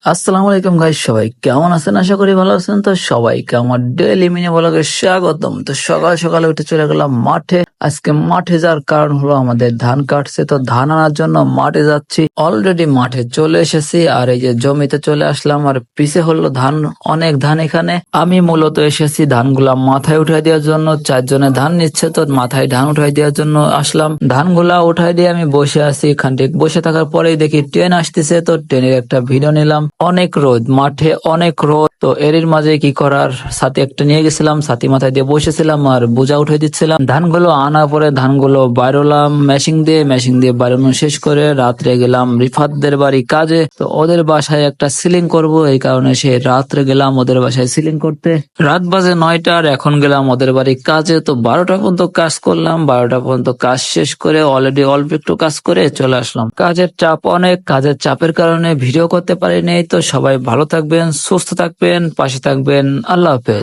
আসসালামু আলাইকুম গাইস, সবাই কেমন আছেন? আশা করি ভালো আছেন। তো সবাইকে আমার ডেইলি মিনি ব্লগে স্বাগতম। তো সকাল সকালে উঠে চলে গেলাম মাঠে। আজকে মাঠে যাওয়ার কারণ হলো আমাদের ধান কাটছে, তো ধান আনার জন্য মাঠে যাচ্ছি। অলরেডি মাঠে চলে এসেছি, আর এই যে জমিতে চলে আসলাম, আর পিছে হলো ধান, অনেক ধান এখানে। আমি মূলত এসেছি ধানগুলা মাথায় উঠাই দেওয়ার জন্য। 4 জনে ধান নিচ্ছে, তো মাথায় ধান উঠাই দেওয়ার জন্য আসলাম। ধানগুলা উঠাই দিয়ে আমি বসে আছি। খানিক বসে থাকার পরেই দেখি ট্রেন আসতেছে, তো ট্রেনের একটা ভিডিও নিলাম। অনেক রোদ মাঠে, অনেক রোদ। তো এরই মাঝে কি করার, ছাতি একটা নিয়ে গেছিলাম, ছাতি মাথায় দিয়ে বসেছিলাম আর বোঝা উঠে দিচ্ছিলাম। ধানগুলো আনার পরে ধানগুলো বাইরলাম মেশিন দিয়ে বাইরানো শেষ করে রাত্রে গেলাম রিফাতদের বাড়ি কাজে। তো ওদের বাসায় একটা সিলিং করব, এই কারণে সে রাত্রে গেলাম ওদের বাসায় সিলিং করতে। রাত বাজে 9টা, আর এখন গেলাম ওদের বাড়ি কাজে। তো 12টা পর্যন্ত কাজ করলাম, 12টা পর্যন্ত কাজ শেষ করে অলরেডি অল্প একটু কাজ করে চলে আসলাম। কাজের চাপ অনেক, কাজের চাপের কারণে ভিডিও করতে পারিনি। তো সবাই ভালো থাকবেন, সুস্থ থাকবেন, পাশে থাকবেন। আল্লাহ হাফেজ।